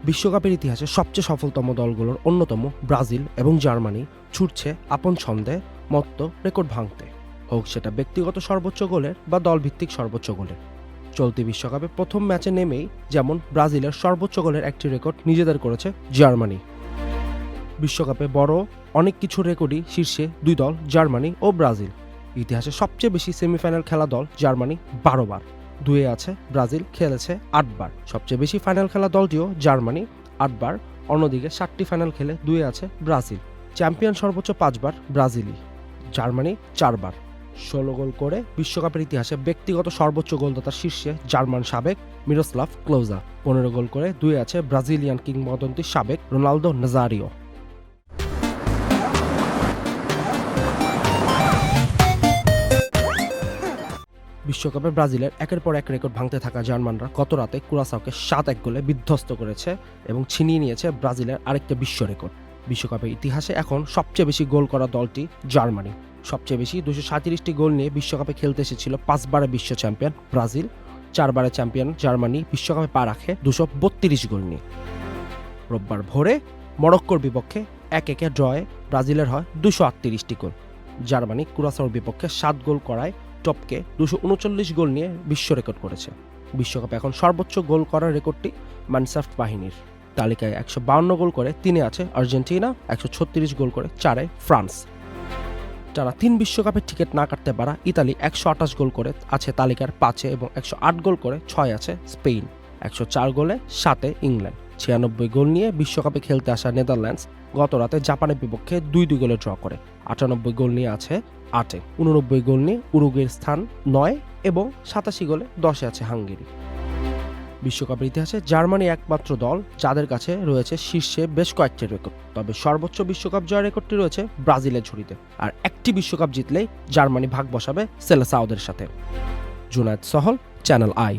বিশ্বকাপের ইতিহাসে সবচেয়ে সফলতম দলগুলোর অন্যতম ব্রাজিল এবং জার্মানি ছুটছে আপন ছন্দে মত্ত রেকর্ড ভাঙতে, হোক সেটা ব্যক্তিগত সর্বোচ্চ গোলের বা দলভিত্তিক সর্বোচ্চ গোলের। চলতি বিশ্বকাপে প্রথম ম্যাচে নেমেই যেমন ব্রাজিলের সর্বোচ্চ গোলের একটি রেকর্ড নিজেদের করেছে জার্মানি। বিশ্বকাপে বড় অনেক কিছু রেকর্ডই শীর্ষে দুই দল জার্মানি ও ব্রাজিল। ইতিহাসে সবচেয়ে বেশি সেমিফাইনাল খেলা দল জার্মানি 12 বার, দুয়ে আছে ব্রাজিল, খেলেছে 8 বার। সবচেয়ে বেশি ফাইনাল খেলা দলটিও জার্মানি 8 বার, অন্যদিকে 7টি ফাইনাল খেলে দুয়ে আছে ব্রাজিল। চ্যাম্পিয়ন সর্বোচ্চ 5 বার ব্রাজিলই, জার্মানি 4 বার। 16 গোল করে বিশ্বকাপের ইতিহাসে ব্যক্তিগত সর্বোচ্চ গোলদাতার শীর্ষে জার্মান সাবেক মিরোস্লাভ ক্লোজা। 15 গোল করে দুয়ে আছে ব্রাজিলিয়ান কিংবদন্তি সাবেক রোনালদো নাজারিও। বিশ্বকাপে ব্রাজিলের একের পর এক রেকর্ড ভাঙতে থাকা জার্মানরা গত রাতে কুরাসাওকে 7-1 গোলে বিধ্বস্ত করেছে এবং ছিনিয়ে নিয়েছে ব্রাজিলের আরেকটা বিশ্ব রেকর্ড। বিশ্বকাপের ইতিহাসে এখন সবচেয়ে বেশি গোল করা দলটি জার্মানি। সবচেয়ে বেশি 237টি গোল নিয়ে বিশ্বকাপে খেলতে এসেছিল 5 বারের বিশ্ব চ্যাম্পিয়ন ব্রাজিল। 4 বারের চ্যাম্পিয়ন জার্মানি বিশ্বকাপে পা রাখে 232 গোল নিয়ে। রোববার ভোরে মরক্কোর বিপক্ষে 1-1 ড্রয়ে ব্রাজিলের হয় 238টি গোল। জার্মানি কুরাসাওর বিপক্ষে 7 গোল করায় টপকে 239 গোল নিয়ে বিশ্ব রেকর্ড করেছে। বিশ্বকাপে এখন সর্বোচ্চ গোল করার রেকর্ডটি ম্যানশাফট বাহিনীর। তালিকায় 152 গোল করে 3-এ আছে আর্জেন্টিনা, 136 গোল করে 4-এ ফ্রান্স। যারা 3 বিশ্বকাপের টিকিট না কাটতে পারা ইতালি 128 গোল করে আছে তালিকার 5-এ এবং 108 গোল করে 6 আছে স্পেন। 104 গোলে 7-এ ইংল্যান্ড। 96 গোল নিয়ে বিশ্বকাপে খেলতে আসা নেদারল্যান্ডস গত রাতে জাপানের বিপক্ষে 2-2 গোলে ড্র করে। 98 গোল নিয়ে আছে 8-এ। 89 গোল নিয়ে উরুগুয়ের স্থান 9 এবং 87 গোলে 10-এ আছে হাঙ্গেরি। বিশ্বকাপের ইতিহাসে জার্মানি একমাত্র দল যাদের কাছে রয়েছে শীর্ষে বেশ কয়েকটি রেকর্ড। তবে সর্বোচ্চ বিশ্বকাপ জয়ের রেকর্ডটি রয়েছে ব্রাজিলের ঝুড়িতে। আর একটি বিশ্বকাপ জিতলেই জার্মানি ভাগ বসাবে সেলেসাওদের সাথে। Junaid Sahal, channel I.